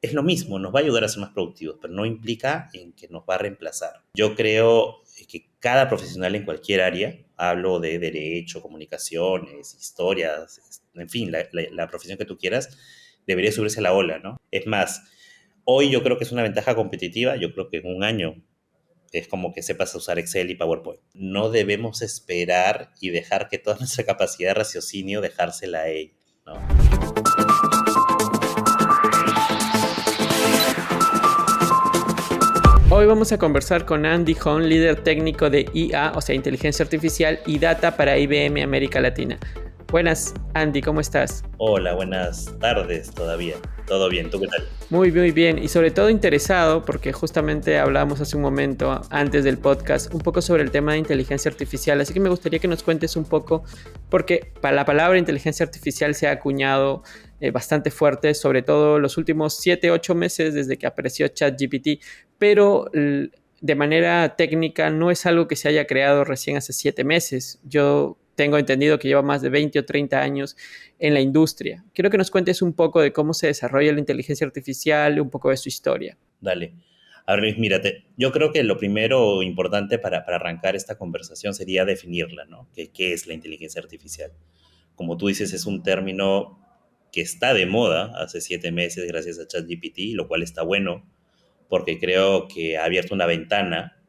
es lo mismo, nos va a ayudar a ser más productivos, pero no implica en que nos va a reemplazar. Yo creo que cada profesional en cualquier área, hablo de derecho, comunicaciones, historias, en fin, la profesión que tú quieras, debería subirse a la ola, ¿no? Es más, hoy yo creo que es una ventaja competitiva, yo creo que en un año es como que sepas usar Excel y PowerPoint. No debemos esperar y dejar que toda nuestra capacidad de raciocinio dejársela a él, ¿no? Hoy vamos a conversar con Andy Hon, líder técnico de IA, o sea, Inteligencia Artificial y Data para IBM América Latina. Buenas, Andy, ¿cómo estás? Hola, buenas tardes todavía. ¿Todo bien? ¿Tú qué tal? Muy bien. Y sobre todo interesado, porque justamente hablábamos hace un momento, antes del podcast, un poco sobre el tema de inteligencia artificial. Así que me gustaría que nos cuentes un poco, porque para la palabra inteligencia artificial se ha acuñado bastante fuerte, sobre todo los últimos 7, 8 meses desde que apareció ChatGPT, pero de manera técnica no es algo que se haya creado recién hace 7 meses. Yo tengo entendido que lleva más de 20 o 30 años en la industria. Quiero que nos cuentes un poco de cómo se desarrolla la inteligencia artificial, un poco de su historia. Dale. A ver, Luis, mírate. Yo creo que lo primero importante para arrancar esta conversación sería definirla, ¿no? ¿Qué es la inteligencia artificial? Como tú dices, es un término que está de moda hace 7 meses gracias a ChatGPT, lo cual está bueno porque creo que ha abierto una ventana,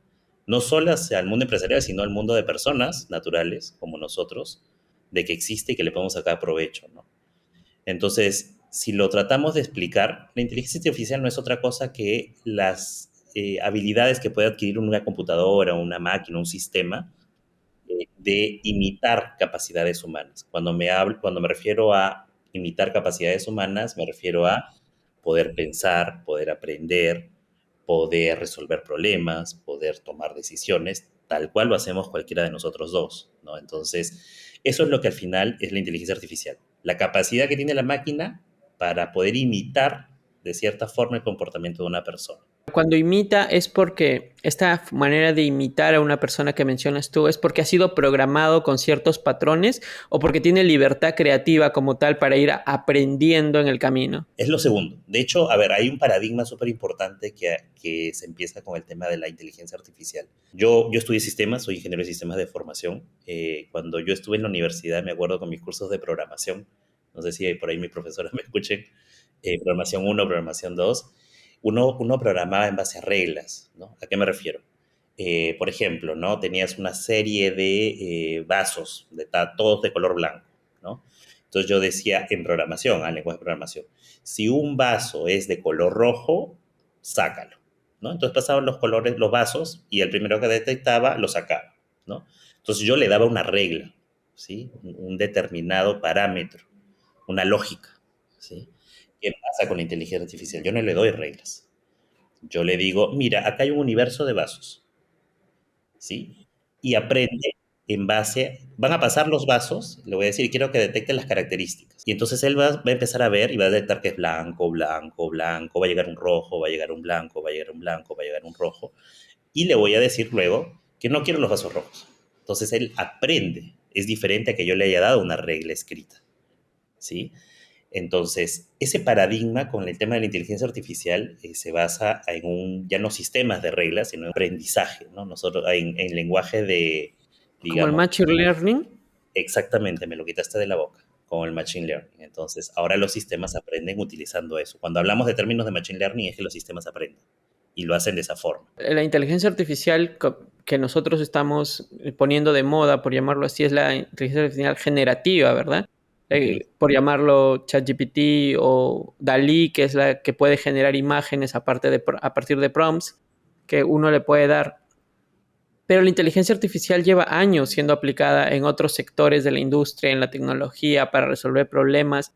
no solo hacia el mundo empresarial, sino al mundo de personas naturales como nosotros, de que existe y que le podemos sacar provecho, ¿no? Entonces, si lo tratamos de explicar, la inteligencia artificial no es otra cosa que las habilidades que puede adquirir una computadora, una máquina, un sistema, de imitar capacidades humanas. Cuando me refiero a imitar capacidades humanas, me refiero a poder pensar, poder aprender, poder resolver problemas, poder tomar decisiones, tal cual lo hacemos cualquiera de nosotros dos, ¿no? Entonces, eso es lo que al final es la inteligencia artificial. La capacidad que tiene la máquina para poder imitar de cierta forma el comportamiento de una persona. Cuando imita es porque esta manera de imitar a una persona que mencionas tú es porque ha sido programado con ciertos patrones o porque tiene libertad creativa como tal para ir aprendiendo en el camino. Es lo segundo. De hecho, a ver, hay un paradigma súper importante que se empieza con el tema de la inteligencia artificial. Yo estudié sistemas, soy ingeniero de sistemas de formación. Cuando yo estuve en la universidad, me acuerdo con mis cursos de programación, no sé si por ahí mis profesores me escuchen, programación uno, programación 2, uno programaba en base a reglas, ¿no? ¿A qué me refiero? Por ejemplo, ¿no? Tenías una serie de vasos, todos de color blanco, ¿no? Entonces yo decía en programación, en lenguaje de programación, si un vaso es de color rojo, sácalo, ¿no? Entonces pasaban los colores, los vasos, y el primero que detectaba lo sacaba, ¿no? Entonces yo le daba una regla, ¿sí? Un determinado parámetro, una lógica, ¿sí? ¿Qué pasa con la inteligencia artificial? Yo no le doy reglas. Yo le digo, mira, acá hay un universo de vasos, ¿sí? Y aprende en base, van a pasar los vasos, le voy a decir, quiero que detecte las características. Y entonces él va a empezar a ver y va a detectar que es blanco, blanco, blanco, va a llegar un rojo, va a llegar un blanco, va a llegar un blanco, va a llegar un rojo. Y le voy a decir luego que no quiero los vasos rojos. Entonces él aprende. Es diferente a que yo le haya dado una regla escrita, ¿sí? Entonces, ese paradigma con el tema de la inteligencia artificial se basa ya no sistemas de reglas, sino en aprendizaje, ¿no? Nosotros, en lenguaje de, Como el digamos, Machine Learning. exactamente, me lo quitaste de la boca, con el Machine Learning. Entonces, ahora los sistemas aprenden utilizando eso. Cuando hablamos de términos de Machine Learning es que los sistemas aprenden y lo hacen de esa forma. La inteligencia artificial que nosotros estamos poniendo de moda, por llamarlo así, es la inteligencia artificial generativa, ¿verdad? Ujú. Por llamarlo ChatGPT o DALL-E, que es la que puede generar imágenes a partir de prompts que uno le puede dar. Pero la inteligencia artificial lleva años siendo aplicada en otros sectores de la industria, en la tecnología, para resolver problemas.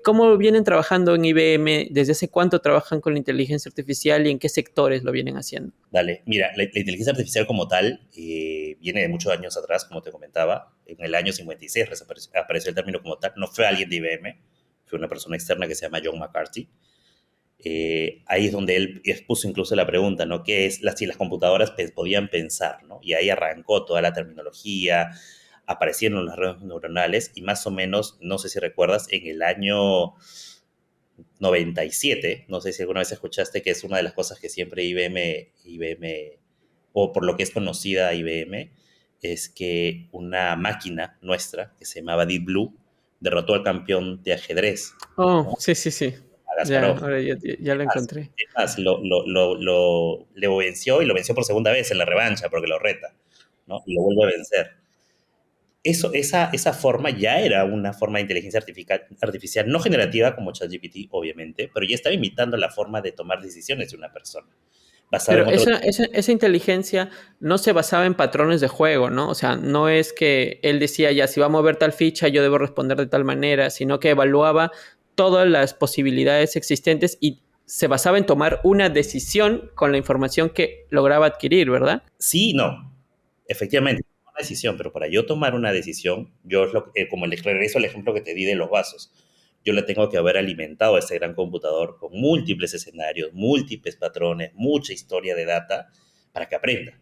¿Cómo vienen trabajando en IBM? ¿Desde hace cuánto trabajan con la inteligencia artificial y en qué sectores lo vienen haciendo? Dale, mira, la inteligencia artificial como tal viene de muchos años atrás, como te comentaba. En el año 56 apareció el término como tal. No fue alguien de IBM, fue una persona externa que se llama John McCarthy. Ahí es donde él expuso incluso la pregunta, ¿no? ¿Qué es si las computadoras podían pensar, ¿no? Y ahí arrancó toda la terminología, aparecieron las redes neuronales y más o menos, no sé si recuerdas, en el año 97, no sé si alguna vez escuchaste que es una de las cosas que siempre o por lo que es conocida IBM, es que una máquina nuestra, que se llamaba Deep Blue, derrotó al campeón de ajedrez, Oh, ¿no? sí, sí, sí. A Ya, Kasparov. ahora ya lo encontré. Es más, le venció y lo venció por segunda vez en la revancha porque lo reta, ¿no? Y lo vuelve a vencer. Esa forma ya era una forma de inteligencia artificial, no generativa como ChatGPT, obviamente, pero ya estaba imitando la forma de tomar decisiones de una persona, basada Pero en otro. esa inteligencia no se basaba en patrones de juego, ¿no? O sea, no es que él decía, ya, si va a mover tal ficha, yo debo responder de tal manera, sino que evaluaba todas las posibilidades existentes y se basaba en tomar una decisión con la información que lograba adquirir, ¿verdad? Sí, no, efectivamente, una decisión, pero para yo tomar una decisión, yo es como el regreso al ejemplo que te di de los vasos, yo le tengo que haber alimentado a ese gran computador con múltiples escenarios, múltiples patrones, mucha historia de data para que aprenda.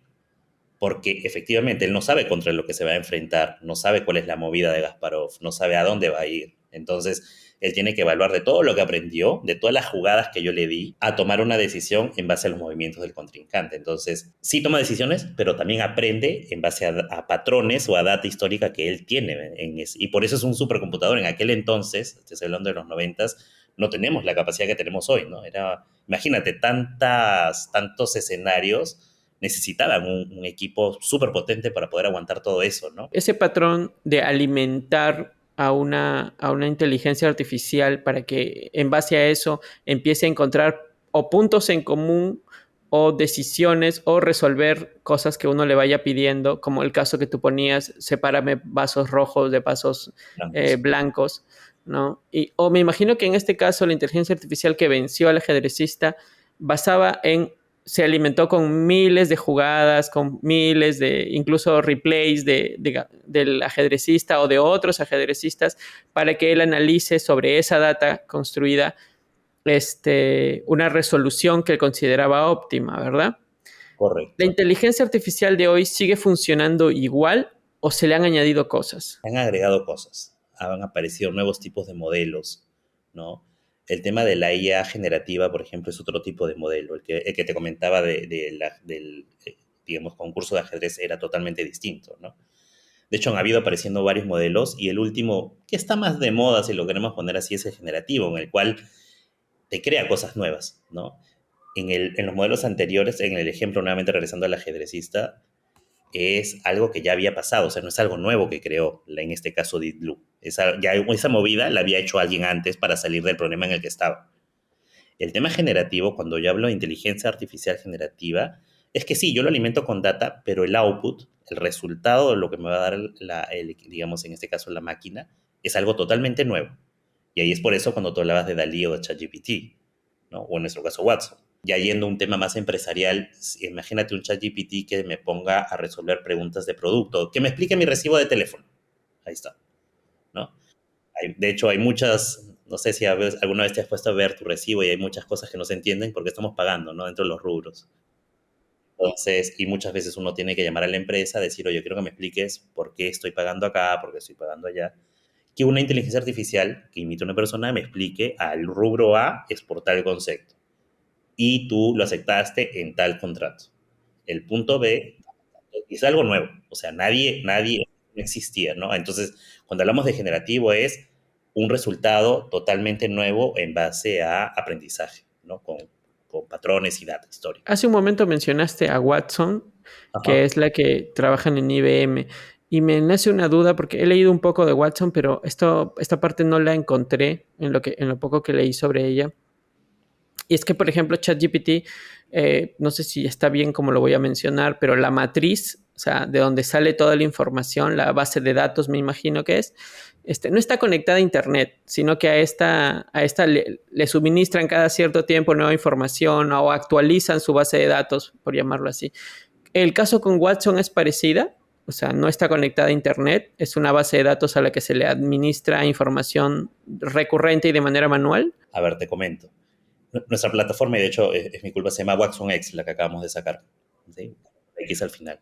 Porque efectivamente él no sabe contra lo que se va a enfrentar, no sabe cuál es la movida de Gasparov, no sabe a dónde va a ir. Entonces, él tiene que evaluar de todo lo que aprendió, de todas las jugadas que yo le di, a tomar una decisión en base a los movimientos del contrincante. Entonces, sí toma decisiones, pero también aprende en base a patrones o a data histórica que él tiene. Y por eso es un supercomputador. En aquel entonces, estoy hablando de los noventas, no tenemos la capacidad que tenemos hoy, ¿no? Imagínate, tantos escenarios necesitaban un equipo súper potente para poder aguantar todo eso, ¿no? Ese patrón de alimentar a una inteligencia artificial para que en base a eso empiece a encontrar o puntos en común o decisiones o resolver cosas que uno le vaya pidiendo, como el caso que tú ponías, sepárame vasos rojos de vasos Blancos. blancos, ¿no? O me imagino que en este caso la inteligencia artificial que venció al ajedrecista basaba en se alimentó con miles de jugadas, con miles de incluso replays del ajedrecista o de otros ajedrecistas para que él analice sobre esa data construida una resolución que él consideraba óptima, ¿verdad? ¿La Correcto. inteligencia artificial de hoy sigue funcionando igual o se le han añadido cosas? Han agregado cosas, han aparecido nuevos tipos de modelos, ¿no? El tema de la IA generativa, por ejemplo, es otro tipo de modelo. El que te comentaba del, digamos, concurso de ajedrez era totalmente distinto, ¿no? De hecho, han habido apareciendo varios modelos y el último, que está más de moda, si lo queremos poner así, es el generativo, en el cual te crea cosas nuevas, ¿no? En los modelos anteriores, en el ejemplo, nuevamente regresando al ajedrecista, es algo que ya había pasado, o sea, no es algo nuevo que creó, en este caso, Deep Blue. Esa movida la había hecho alguien antes para salir del problema en el que estaba. El tema generativo, cuando yo hablo de inteligencia artificial generativa, es que sí, yo lo alimento con data, pero el output, el resultado de lo que me va a dar, digamos, en este caso, la máquina, es algo totalmente nuevo. Y ahí es por eso cuando tú hablabas de Dalí o de ChatGPT, ¿no? O en nuestro caso Watson. Ya yendo a un tema más empresarial, imagínate un ChatGPT que me ponga a resolver preguntas de producto, que me explique mi recibo de teléfono. Ahí está, ¿no? De hecho, hay muchas, no sé si alguna vez te has puesto a ver tu recibo y hay muchas cosas que no se entienden porque estamos pagando, ¿no? Dentro de los rubros. Entonces, y muchas veces uno tiene que llamar a la empresa, decir, oye, quiero que me expliques por qué estoy pagando acá, por qué estoy pagando allá. Que una inteligencia artificial que imite a una persona me explique al rubro A es por tal concepto y tú lo aceptaste en tal contrato. El punto B es algo nuevo, o sea, nadie no existía, ¿no? Entonces, cuando hablamos de generativo es un resultado totalmente nuevo en base a aprendizaje, ¿no? Con patrones y data histórica. Hace un momento mencionaste a Watson, que Ajá. es la que trabajan en IBM, y me nace una duda porque he leído un poco de Watson, pero esta parte no la encontré en lo poco que leí sobre ella. Y es que, por ejemplo, ChatGPT, no sé si está bien como lo voy a mencionar, pero la matriz, o sea, de donde sale toda la información, la base de datos, me imagino que es, no está conectada a Internet, sino que a esta le suministran cada cierto tiempo nueva información o actualizan su base de datos, por llamarlo así. El caso con Watson es parecida, o sea, no está conectada a Internet, es una base de datos a la que se le administra información recurrente y de manera manual. A ver, te comento. Nuestra plataforma, y de hecho es mi culpa, se llama Watson X, la que acabamos de sacar. ¿Sí? X al final.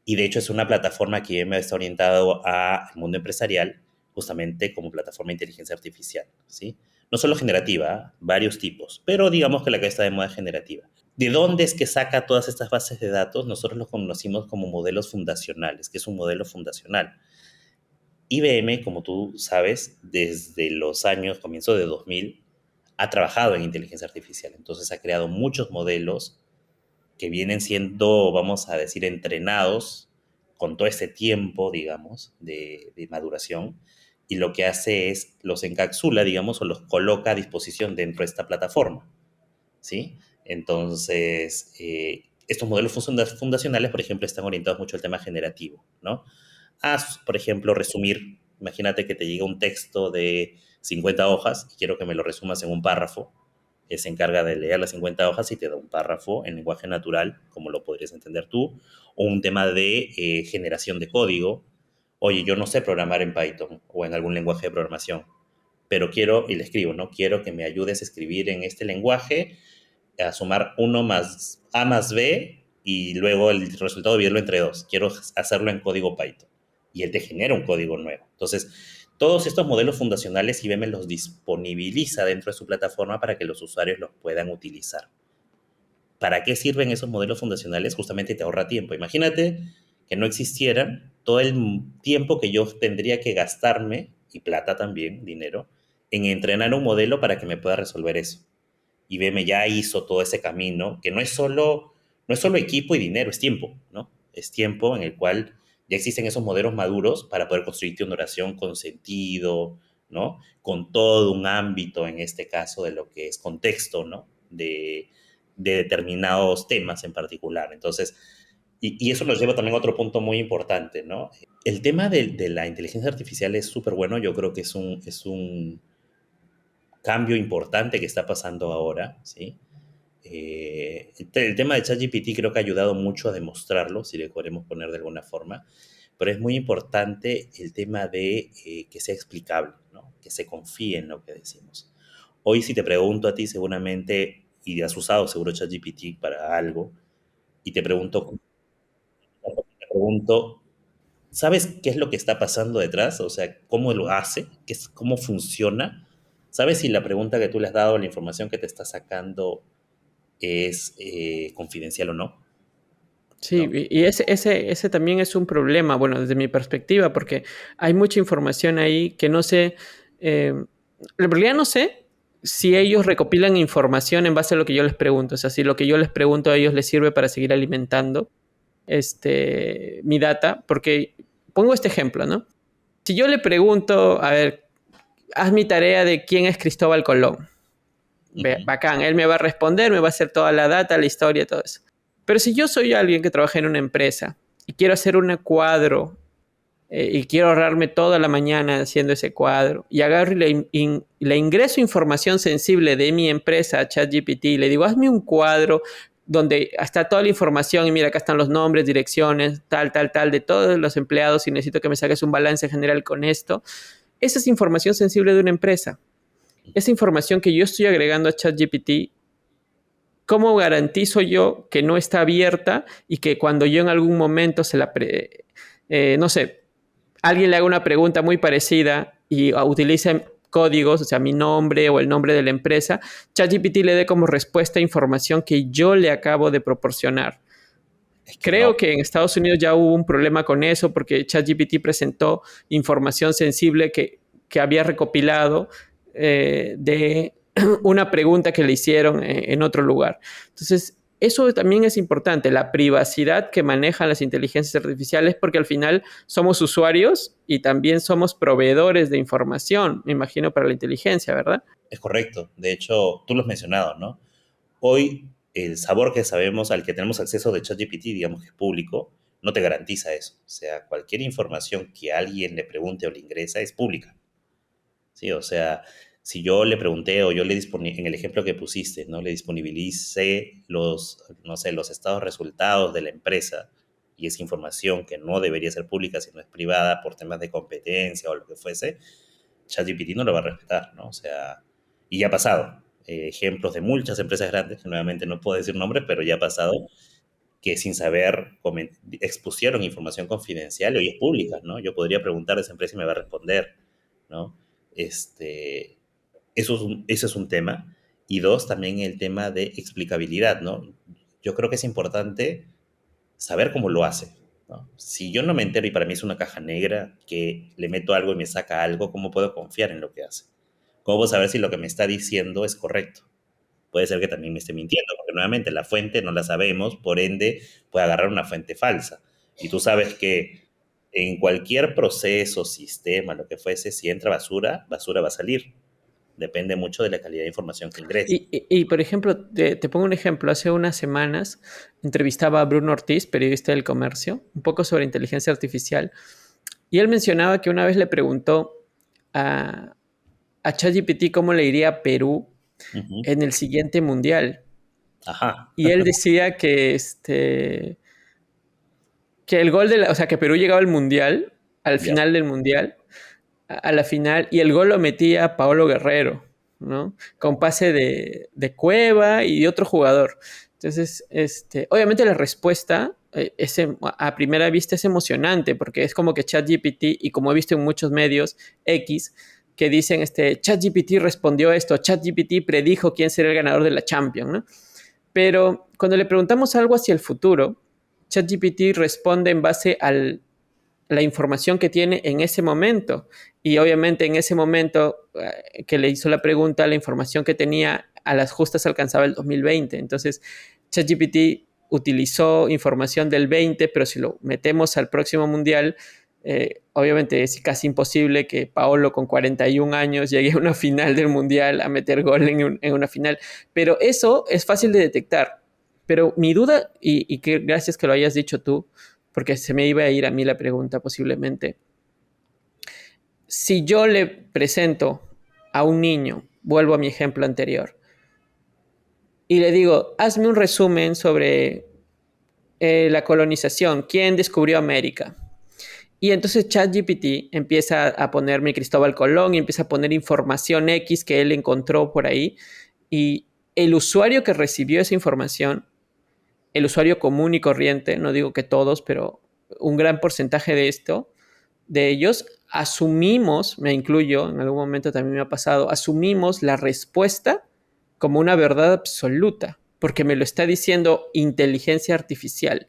Y de hecho es una plataforma que me está orientado al mundo empresarial, justamente como plataforma de inteligencia artificial, ¿sí? No solo generativa, varios tipos, pero digamos que la que está de moda es generativa. ¿De dónde es que saca todas estas bases de datos? Nosotros los conocimos como modelos fundacionales. ¿Qué es un modelo fundacional? IBM, como tú sabes, desde los años, comienzo de 2000, ha trabajado en inteligencia artificial. Entonces ha creado muchos modelos que vienen siendo, vamos a decir, entrenados con todo este tiempo, digamos, de maduración. Y lo que hace es los encapsula, digamos, o los coloca a disposición dentro de esta plataforma, ¿sí? Entonces, estos modelos fundacionales, por ejemplo, están orientados mucho al tema generativo, ¿no? Haz, por ejemplo, resumir. Imagínate que te llega un texto de 50 hojas y quiero que me lo resumas en un párrafo. Se encarga de leer las 50 hojas y te da un párrafo en lenguaje natural, como lo podrías entender tú, o un tema de generación de código. Oye, yo no sé programar en Python o en algún lenguaje de programación, pero quiero, y le escribo, ¿no? Quiero que me ayudes a escribir en este lenguaje, a sumar uno más A más B y luego el resultado dividirlo entre dos. Quiero hacerlo en código Python. Y él te genera un código nuevo. Entonces, todos estos modelos fundacionales IBM los disponibiliza dentro de su plataforma para que los usuarios los puedan utilizar. ¿Para qué sirven esos modelos fundacionales? Justamente te ahorra tiempo. Imagínate que no existieran todo el tiempo que yo tendría que gastarme, y plata también, dinero, en entrenar un modelo para que me pueda resolver eso. IBM ya hizo todo ese camino, que no es solo equipo y dinero, es tiempo, ¿no? Es tiempo en el cual ya existen esos modelos maduros para poder construirte una oración con sentido, ¿no? Con todo un ámbito, en este caso, de lo que es contexto, ¿no? De determinados temas en particular. Entonces, y eso nos lleva también a otro punto muy importante, ¿no? El tema de la inteligencia artificial es súper bueno, yo creo que es un cambio importante que está pasando ahora, ¿sí? El tema de ChatGPT creo que ha ayudado mucho a demostrarlo, si le podemos poner de alguna forma, pero es muy importante el tema de que sea explicable, ¿no? Que se confíe en lo que decimos. Hoy si te pregunto a ti seguramente, y has usado seguro ChatGPT para algo, y te pregunto, ¿sabes qué es lo que está pasando detrás? O sea, ¿cómo lo hace? ¿Cómo funciona? ¿Sabes si la pregunta que tú le has dado, la información que te está sacando es confidencial o no? Sí, ¿No? y ese también es un problema, bueno, desde mi perspectiva, porque hay mucha información ahí que no sé, en realidad no sé si ellos recopilan información en base a lo que yo les pregunto, o sea, si lo que yo les pregunto a ellos les sirve para seguir alimentando mi data, porque pongo este ejemplo, ¿no? Si yo le pregunto, a ver, haz mi tarea de quién es Cristóbal Colón, Ujú. bacán, él me va a responder, me va a hacer toda la data, la historia, todo eso. Pero si yo soy alguien que trabaja en una empresa y quiero hacer un cuadro y quiero ahorrarme toda la mañana haciendo ese cuadro y agarro y le ingreso información sensible de mi empresa a ChatGPT y le digo, hazme un cuadro donde está toda la información y mira, acá están los nombres, direcciones, tal, tal, tal, de todos los empleados y necesito que me saques un balance general con esto. Esa es información sensible de una empresa. Esa información que yo estoy agregando a ChatGPT, ¿cómo garantizo yo que no está abierta y que cuando yo en algún momento no sé, alguien le haga una pregunta muy parecida y utilice códigos, o sea, mi nombre o el nombre de la empresa, ChatGPT le dé como respuesta información que yo le acabo de proporcionar? Es que no, Creo que en Estados Unidos ya hubo un problema con eso porque ChatGPT presentó información sensible que había recopilado de una pregunta que le hicieron en otro lugar. Entonces, eso también es importante, la privacidad que manejan las inteligencias artificiales, porque al final somos usuarios y también somos proveedores de información, me imagino, para la inteligencia, ¿verdad? es correcto. De hecho, tú lo has mencionado, ¿no? Hoy el sabor que sabemos, al que tenemos acceso de ChatGPT, digamos que es público, no te garantiza eso. O sea, cualquier información que alguien le pregunte o le ingresa es pública. ¿Sí? O sea, si yo le pregunté o yo en el ejemplo que pusiste, ¿no? Le disponibilicé los, no sé, los estados resultados de la empresa y es información que no debería ser pública, sino es privada por temas de competencia o lo que fuese, ChatGPT no lo va a respetar, ¿no? O sea, y ya ha pasado. Ejemplos de muchas empresas grandes, que nuevamente no puedo decir nombres, pero ya ha pasado, que sin saber expusieron información confidencial y hoy es pública, ¿no? Yo podría preguntar a esa empresa y me va a responder, ¿no? Este, Eso es un tema. Y dos, también el tema de explicabilidad, ¿no? Yo creo que es importante saber cómo lo hace, ¿no? Si yo no me entero y para mí es una caja negra que le meto algo y me saca algo, ¿cómo puedo confiar en lo que hace? ¿Cómo puedo saber si lo que me está diciendo es correcto? Puede ser que también me esté mintiendo, porque nuevamente la fuente no la sabemos, por ende puede agarrar una fuente falsa. Y tú sabes que en cualquier proceso, sistema, lo que fuese, si entra basura, basura va a salir. Depende mucho de la calidad de información que ingrese. Por ejemplo, te pongo un ejemplo. Hace unas semanas entrevistaba a Bruno Ortiz, periodista del Comercio, un poco sobre inteligencia artificial. Y él mencionaba que una vez le preguntó a ChatGPT cómo le iría a Perú Ujú. en el siguiente mundial. Ajá, Y él decía que el gol o sea, que Perú llegaba al mundial, al ya. final del mundial, a la final, y el gol lo metía Paolo Guerrero, ¿no? Con pase de Cueva y de otro jugador. Entonces, obviamente la respuesta a primera vista es emocionante, porque es como que ChatGPT, y como he visto en muchos medios X, que dicen, ChatGPT respondió esto, ChatGPT predijo quién será el ganador de la Champions, ¿no? Pero cuando le preguntamos algo hacia el futuro, ChatGPT responde en base a la información que tiene en ese momento. Y obviamente en ese momento que le hizo la pregunta, la información que tenía a las justas alcanzaba el 2020. Entonces, ChatGPT utilizó información del 20, pero si lo metemos al próximo mundial, obviamente es casi imposible que Paolo con 41 años llegue a una final del mundial a meter gol en una final. Pero eso es fácil de detectar. Pero mi duda, y que gracias que lo hayas dicho tú, porque se me iba a ir a mí la pregunta posiblemente. Si yo le presento a un niño, vuelvo a mi ejemplo anterior, y le digo, hazme un resumen sobre la colonización, quién descubrió América. Y entonces ChatGPT empieza a ponerme Cristóbal Colón y empieza a poner información X que él encontró por ahí. Y el usuario que recibió esa información, el usuario común y corriente, no digo que todos, pero un gran porcentaje de ellos, asumimos, me incluyo, en algún momento también me ha pasado, asumimos la respuesta como una verdad absoluta, porque me lo está diciendo inteligencia artificial.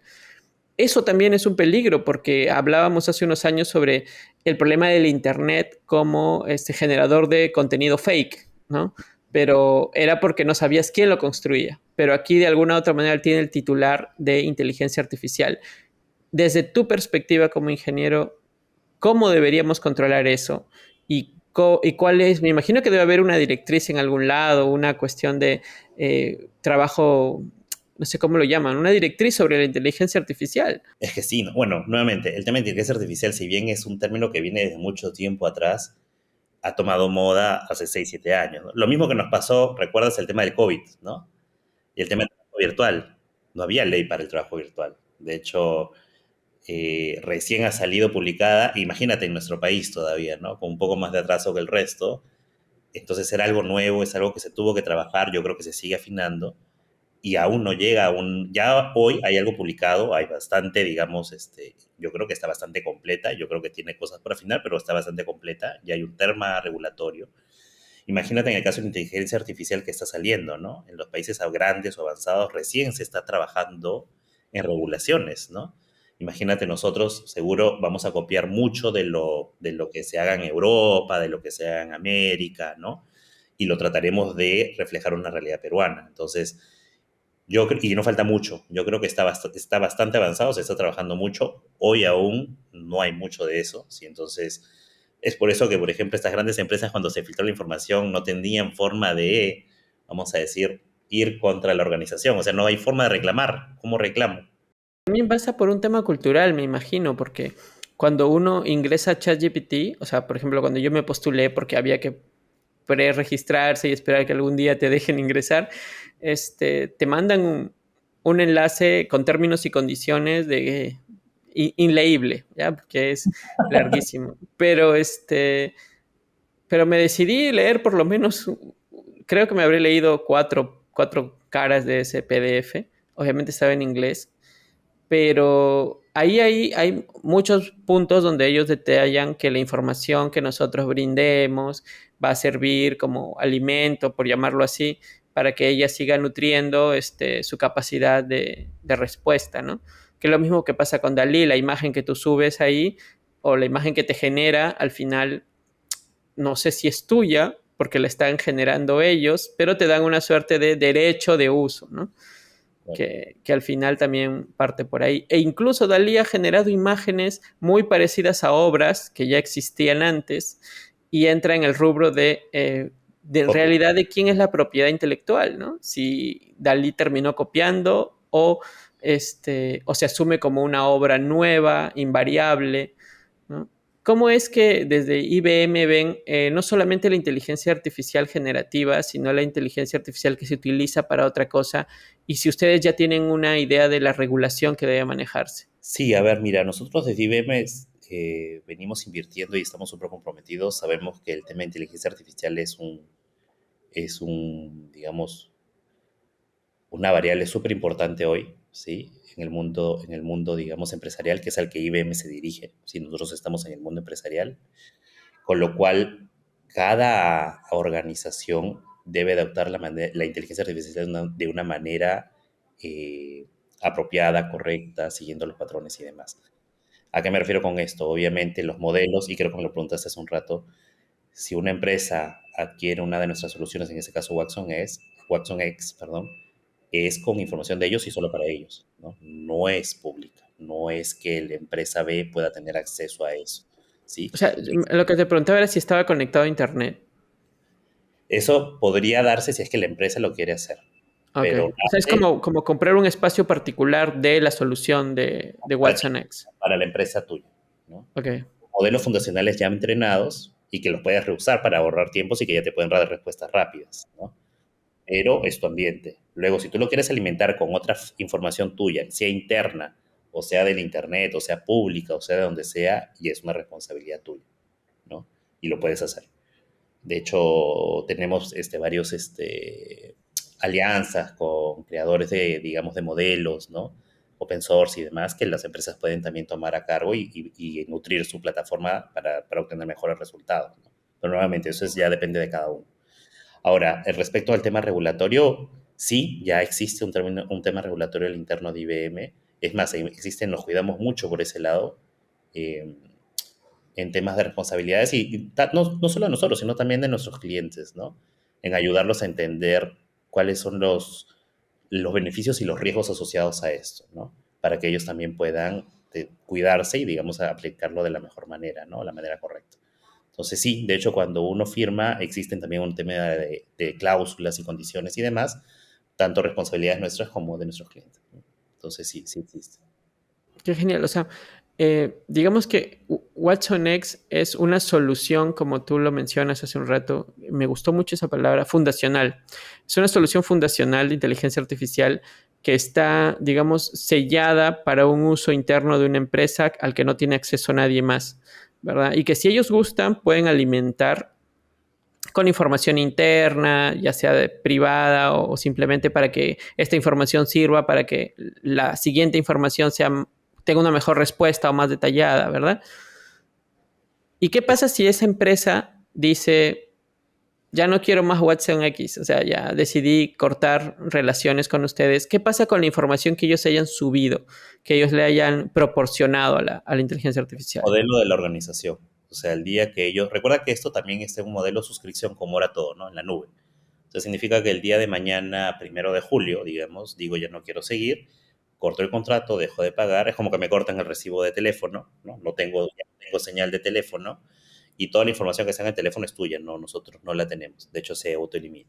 Eso también es un peligro, porque hablábamos hace unos años sobre el problema del Internet como este generador de contenido fake, ¿no? Pero era porque no sabías quién lo construía. Pero aquí de alguna u otra manera tiene el titular de inteligencia artificial. Desde tu perspectiva como ingeniero, ¿cómo deberíamos controlar eso? Y cuál es, me imagino que debe haber una directriz en algún lado, una cuestión de trabajo, no sé cómo lo llaman, una directriz sobre la inteligencia artificial. Es que sí, ¿no? Bueno, nuevamente, el tema de inteligencia artificial, si bien es un término que viene desde mucho tiempo atrás, ha tomado moda hace 6 7 años, ¿no? Lo mismo que nos pasó, recuerdas el tema del COVID, ¿no? Y el tema del trabajo virtual. No había ley para el trabajo virtual. De hecho, recién ha salido publicada, imagínate en nuestro país todavía, ¿no? Con un poco más de atraso que el resto. Entonces era algo nuevo, es algo que se tuvo que trabajar, yo creo que se sigue afinando y aún no llega a un... Ya hoy hay algo publicado, hay bastante, digamos, yo creo que está bastante completa, yo creo que tiene cosas por afinar, pero está bastante completa, ya hay un tema regulatorio. Imagínate en el caso de la inteligencia artificial que está saliendo, ¿no? En los países grandes o avanzados recién se está trabajando en regulaciones, ¿no? Imagínate nosotros, seguro vamos a copiar mucho de lo que se haga en Europa, de lo que se haga en América, ¿no? Y lo trataremos de reflejar una realidad peruana. Entonces, y no falta mucho, yo creo que está bastante avanzado, se está trabajando mucho, hoy aún no hay mucho de eso, ¿sí? Entonces es por eso que, por ejemplo, estas grandes empresas cuando se filtró la información no tenían forma de, vamos a decir, ir contra la organización, o sea, no hay forma de reclamar, ¿cómo reclamo? También pasa por un tema cultural, me imagino, porque cuando uno ingresa a ChatGPT, o sea, por ejemplo, cuando yo me postulé porque había que pre-registrarse y esperar que algún día te dejen ingresar, te mandan un enlace con términos y condiciones de inleíble, ¿ya? Porque es larguísimo. Pero me decidí leer por lo menos, creo que me habré leído cuatro caras de ese PDF. Obviamente estaba en inglés. pero ahí hay muchos puntos donde ellos detallan que la información que nosotros brindemos va a servir como alimento, por llamarlo así, para que ella siga nutriendo su capacidad de respuesta, ¿no? Que es lo mismo que pasa con Dalí, la imagen que tú subes ahí o la imagen que te genera, al final no sé si es tuya, porque la están generando ellos, pero te dan una suerte de derecho de uso, ¿no? Bueno, Que al final también parte por ahí. E incluso Dalí ha generado imágenes muy parecidas a obras que ya existían antes y entra en el rubro de en copia. realidad de quién es la propiedad intelectual, ¿no? Si Dalí terminó copiando o se asume como una obra nueva, invariable, ¿no? ¿Cómo es que desde IBM ven no solamente la inteligencia artificial generativa, sino la inteligencia artificial que se utiliza para otra cosa? Y si ustedes ya tienen una idea de la regulación que debe manejarse. Sí, a ver, mira, nosotros desde IBM venimos invirtiendo y estamos súper comprometidos. Sabemos que el tema de inteligencia artificial digamos, una variable súper importante hoy, ¿sí? En el mundo, digamos, empresarial, que es al que IBM se dirige. Si nosotros estamos en el mundo empresarial, con lo cual cada organización debe adoptar la inteligencia artificial de una manera eh, apropiada, correcta, siguiendo los patrones y demás. ¿A qué me refiero con esto? Obviamente los modelos, y creo que me lo preguntaste hace un rato, si una empresa adquiere una de nuestras soluciones, en este caso Watson X, perdón, es con información de ellos y solo para ellos, ¿no? No es pública, no es que la empresa B pueda tener acceso a eso, ¿sí? O sea, lo que te preguntaba era si estaba conectado a Internet. Eso podría darse si es que la empresa lo quiere hacer, Ok. pero O sea, es nace como comprar un espacio particular de la solución de para ti, Watson X. para la empresa tuya, ¿no? Ok. Modelos fundacionales ya entrenados y que los puedas reusar para ahorrar tiempos y que ya te pueden dar respuestas rápidas, ¿no? Pero es tu ambiente. Luego, si tú lo quieres alimentar con otra información tuya, sea interna, o sea del internet, o sea pública, o sea de donde sea, y es una responsabilidad tuya, ¿no? Y lo puedes hacer. De hecho, tenemos varios alianzas con creadores de, digamos, de modelos, ¿no? Open source y demás, que las empresas pueden también tomar a cargo y nutrir su plataforma para obtener mejores resultados, ¿no? Pero nuevamente, eso ya depende de cada uno. Ahora, respecto al tema regulatorio, sí, ya existe un tema regulatorio al interno de IBM. Es más, existen, nos cuidamos mucho por ese lado. Eh, en temas de responsabilidades no solo de nosotros, sino también de nuestros clientes, ¿no? En ayudarlos a entender cuáles son los beneficios y los riesgos asociados a esto, ¿no? Para que ellos también puedan cuidarse y, digamos, aplicarlo de la mejor manera, ¿no? La manera correcta. Entonces, sí, de hecho, cuando uno firma, existen también un tema de cláusulas y condiciones y demás, tanto responsabilidades nuestras como de nuestros clientes, ¿no? Entonces, sí, sí existe. Qué genial. O sea, digamos que Watson X es una solución, como tú lo mencionas hace un rato. Me gustó mucho esa palabra, fundacional. Es una solución fundacional de inteligencia artificial que está, digamos, sellada para un uso interno de una empresa al que no tiene acceso nadie más, ¿verdad? Y que si ellos gustan, pueden alimentar con información interna, ya sea privada o simplemente para que esta información sirva para que la siguiente información tenga una mejor respuesta o más detallada, ¿verdad? ¿Y qué pasa si esa empresa dice, ya no quiero más Watson X, o sea, ya decidí cortar relaciones con ustedes? ¿Qué pasa con la información que ellos hayan subido, que ellos le hayan proporcionado a la inteligencia artificial? Modelo de la organización. O sea, el día que ellos... Recuerda que esto también es un modelo de suscripción como era todo, ¿no? En la nube. Entonces significa que el día de mañana, 1 de julio, digamos, digo ya no quiero seguir, corto el contrato, dejo de pagar, es como que me cortan el recibo de teléfono, ¿no? Ya no tengo señal de teléfono y toda la información que está en el teléfono es tuya, ¿no? Nosotros no la tenemos. De hecho, se autoelimina.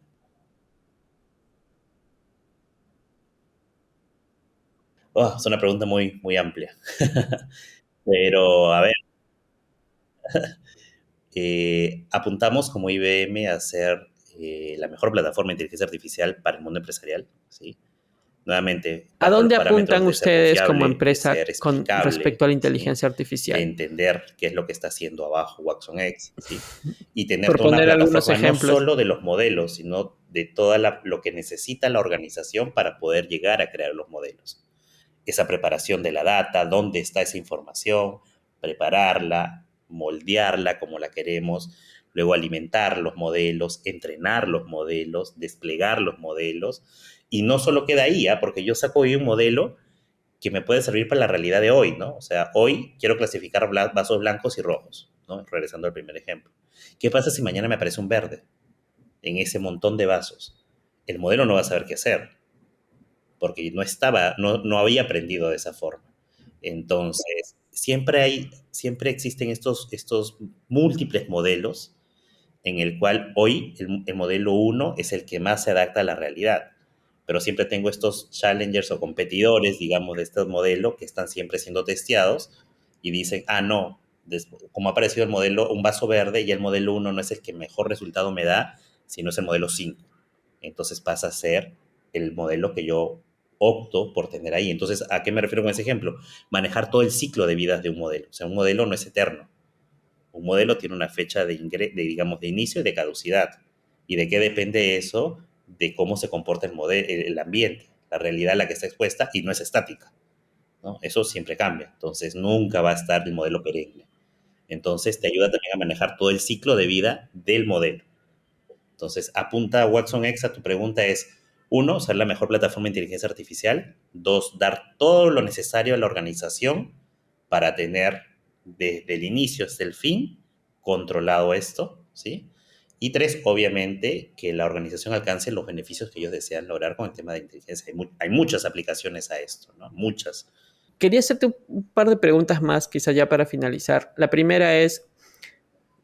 Oh, es una pregunta muy, muy amplia. Pero, a ver, apuntamos como IBM a ser la mejor plataforma de inteligencia artificial para el mundo empresarial, ¿sí? Nuevamente, ¿A bajo los dónde parámetros apuntan de ser ustedes como confiable, de empresa ser con respecto explicable, a la ¿sí? inteligencia De artificial? entender qué es lo que está haciendo abajo Watson X, ¿sí? Y tener Por toda una poner algunos plataforma no ejemplos. solo de los modelos, sino de todo lo que necesita la organización para poder llegar a crear los modelos. esa preparación de la data, dónde está esa información, prepararla, moldearla como la queremos, luego alimentar los modelos, entrenar los modelos, desplegar los modelos, y no solo queda ahí, ¿eh? Porque yo saco hoy un modelo que me puede servir para la realidad de hoy, ¿no? O sea, hoy quiero clasificar vasos blancos y rojos, ¿no? Regresando al primer ejemplo. ¿Qué pasa si mañana me aparece un verde en ese montón de vasos? El modelo no va a saber qué hacer, porque no había aprendido de esa forma. Entonces, siempre existen estos múltiples modelos en el cual hoy el modelo uno es el que más se adapta a la realidad. Pero siempre tengo estos challengers o competidores, digamos, de este modelo que están siempre siendo testeados y dicen, ah, no, como ha aparecido el modelo, un vaso verde y el modelo uno no es el que mejor resultado me da, sino es el modelo 5. Entonces pasa a ser el modelo que yo opto por tener ahí. Entonces, ¿a qué me refiero con ese ejemplo? Manejar todo el ciclo de vida de un modelo. O sea, un modelo no es eterno. Un modelo tiene una fecha digamos, de inicio y de caducidad. ¿Y de qué depende eso? De cómo se comporta el ambiente, la realidad a la que está expuesta, y no es estática, ¿no? Eso siempre cambia. Entonces, nunca va a estar el modelo perenne. Entonces, te ayuda también a manejar todo el ciclo de vida del modelo. Entonces, apunta Watson X a tu pregunta es, uno, ser la mejor plataforma de inteligencia artificial. Dos, dar todo lo necesario a la organización para tener desde el inicio hasta el fin controlado esto, ¿sí? Y tres, obviamente, que la organización alcance los beneficios que ellos desean lograr con el tema de inteligencia. Hay muchas aplicaciones a esto, ¿no? Muchas. Quería hacerte un par de preguntas más, quizá ya para finalizar. La primera es,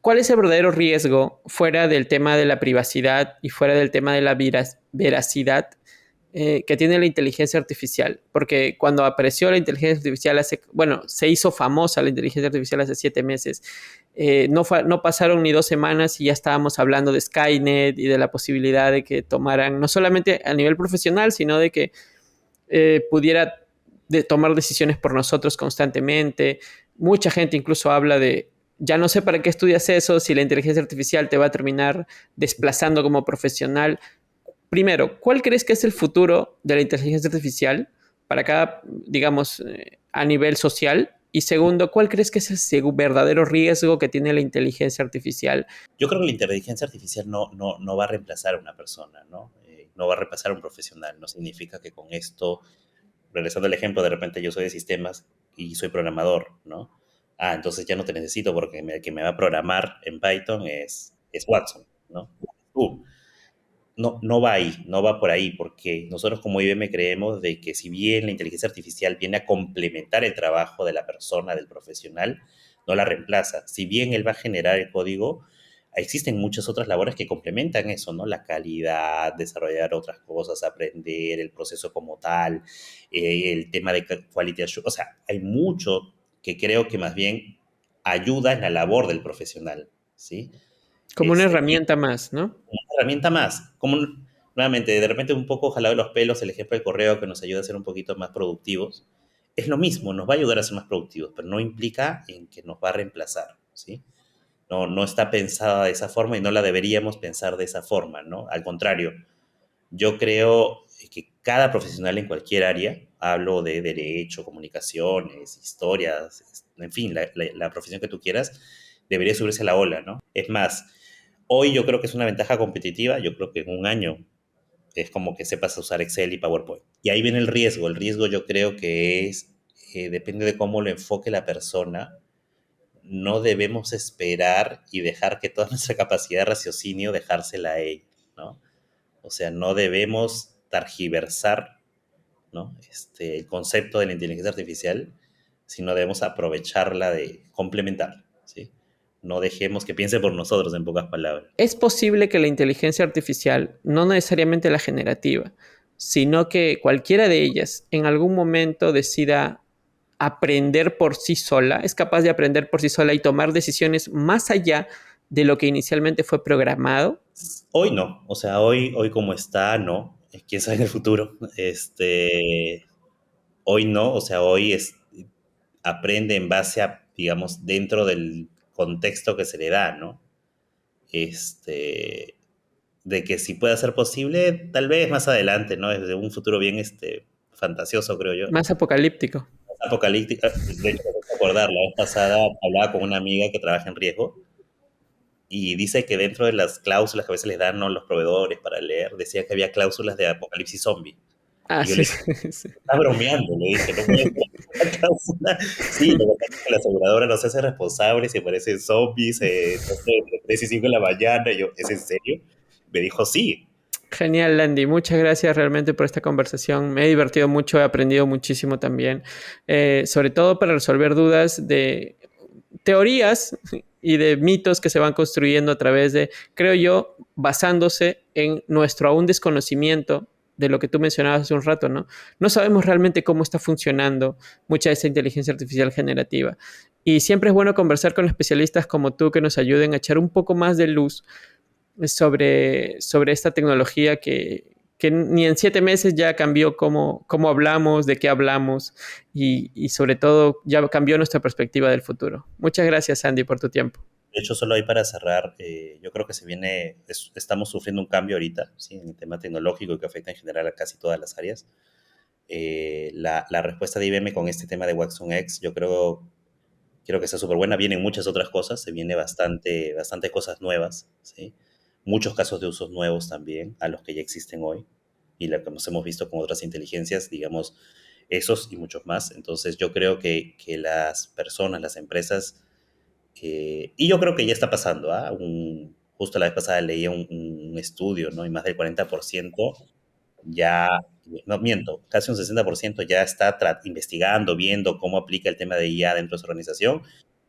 ¿cuál es el verdadero riesgo fuera del tema de la privacidad y fuera del tema de la veracidad que tiene la inteligencia artificial? Porque cuando apareció la inteligencia artificial se hizo famosa la inteligencia artificial hace 7 meses. No pasaron ni 2 semanas y ya estábamos hablando de Skynet y de la posibilidad de que tomaran, no solamente a nivel profesional, sino de que pudiera tomar decisiones por nosotros constantemente. Mucha gente incluso habla de, ya no sé para qué estudias eso si la inteligencia artificial te va a terminar desplazando como profesional. Primero, ¿cuál crees que es el futuro de la inteligencia artificial para cada, digamos, a nivel social? Y segundo, ¿cuál crees que es el verdadero riesgo que tiene la inteligencia artificial? Yo creo que la inteligencia artificial no va a reemplazar a una persona, ¿no? No va a reemplazar a un profesional. No significa que con esto, regresando al ejemplo, de repente yo soy de sistemas y soy programador, ¿no? Ah, entonces ya no te necesito porque el que me va a programar en Python es Watson, ¿no? No va ahí, no va por ahí, porque nosotros como IBM creemos de que si bien la inteligencia artificial viene a complementar el trabajo de la persona, del profesional, no la reemplaza. Si bien él va a generar el código, existen muchas otras labores que complementan eso, ¿no? La calidad, desarrollar otras cosas, aprender el proceso como tal, el tema de quality assurance, o sea, hay mucho que creo que más bien ayuda en la labor del profesional, ¿sí? Como una Y herramienta más, ¿no? una herramienta más. Nuevamente, de repente un poco jalado de los pelos el ejemplo del correo que nos ayuda a ser un poquito más productivos. Es lo mismo, nos va a ayudar a ser más productivos, pero no implica en que nos va a reemplazar, ¿sí? No está pensada de esa forma y no la deberíamos pensar de esa forma, ¿no? Al contrario, yo creo que cada profesional en cualquier área, hablo de derecho, comunicaciones, historias, en fin, la profesión que tú quieras, debería subirse a la ola, ¿no? Es más, hoy yo creo que es una ventaja competitiva, yo creo que en un año es como que sepas usar Excel y PowerPoint. Y ahí viene el riesgo yo creo que depende de cómo lo enfoque la persona, no debemos esperar y dejar que toda nuestra capacidad de raciocinio dejársela a ella, ¿no? O sea, no debemos targiversar, ¿no? El concepto de la inteligencia artificial, sino debemos aprovecharla de complementar, ¿sí? No dejemos que piense por nosotros, en pocas palabras. Es posible que la inteligencia artificial, no necesariamente la generativa, sino que cualquiera de ellas en algún momento decida aprender por sí sola, es capaz de aprender por sí sola y tomar decisiones más allá de lo que inicialmente fue programado. Hoy no, o sea, hoy como está, no. Quién sabe en el futuro. Hoy no, o sea, aprende en base a, digamos, dentro del contexto que se le da, ¿no? De que si puede ser posible, tal vez más adelante, ¿no? Desde un futuro bien fantasioso, creo yo. Más apocalíptico. Apocalíptica. De hecho, me hace acordar, la vez pasada hablaba con una amiga que trabaja en riesgo y dice que dentro de las cláusulas que a veces les dan, ¿no?, los proveedores para leer, decía que había cláusulas de apocalipsis zombie. Ah, Y yo sí, le dije, sí. está bromeando, le dije, no puede ser una cláusula. Sí, lo que pasa es que la aseguradora no se hace responsable si aparecen zombies, no sé, entre 3 y 5 de la mañana. Y yo, ¿es en serio? Me dijo, sí. Genial, Landy. Muchas gracias realmente por esta conversación. Me he divertido mucho, he aprendido muchísimo también, sobre todo para resolver dudas de teorías y de mitos que se van construyendo a través de, creo yo, basándose en nuestro aún desconocimiento de lo que tú mencionabas hace un rato, ¿no? No sabemos realmente cómo está funcionando mucha de esta inteligencia artificial generativa. Y siempre es bueno conversar con especialistas como tú que nos ayuden a echar un poco más de luz sobre esta tecnología que ni en 7 meses ya cambió cómo hablamos, de qué hablamos y sobre todo ya cambió nuestra perspectiva del futuro. Muchas gracias, Andy, por tu tiempo. De hecho, solo ahí para cerrar, yo creo que estamos sufriendo un cambio ahorita, ¿sí?, en el tema tecnológico y que afecta en general a casi todas las áreas. La respuesta de IBM con este tema de Watson X, yo quiero que está súper buena. Vienen muchas otras cosas, se viene bastante cosas nuevas, ¿sí? Muchos casos de usos nuevos también a los que ya existen hoy y lo que hemos visto con otras inteligencias, digamos, esos y muchos más. Entonces yo creo que las personas, las empresas, y yo creo que ya está pasando, ¿ah? Justo la vez pasada leía un estudio, ¿no? Y más del 40% ya, no miento, casi un 60% ya está investigando, viendo cómo aplica el tema de IA dentro de su organización.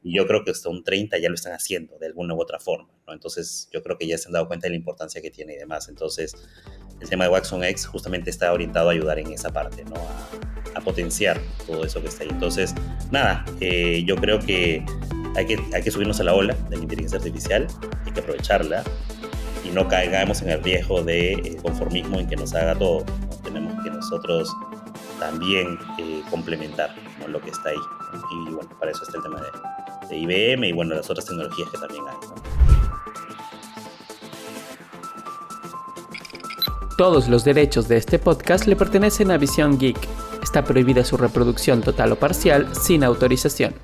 Y yo creo que hasta un 30 ya lo están haciendo de alguna u otra forma, ¿no? Entonces, yo creo que ya se han dado cuenta de la importancia que tiene y demás. Entonces, el tema de Watson X justamente está orientado a ayudar en esa parte, ¿no? A potenciar todo eso que está ahí. Entonces, nada, yo creo que hay que subirnos a la ola de la inteligencia artificial, hay que aprovecharla y no caigamos en el riesgo de conformismo en que nos haga todo, ¿no? Tenemos que nosotros también complementar, ¿no?, lo que está ahí. Y bueno, para eso está el tema de IBM y bueno, las otras tecnologías que también hay, ¿no? Todos los derechos de este podcast le pertenecen a Visión Geek. Está prohibida su reproducción total o parcial sin autorización.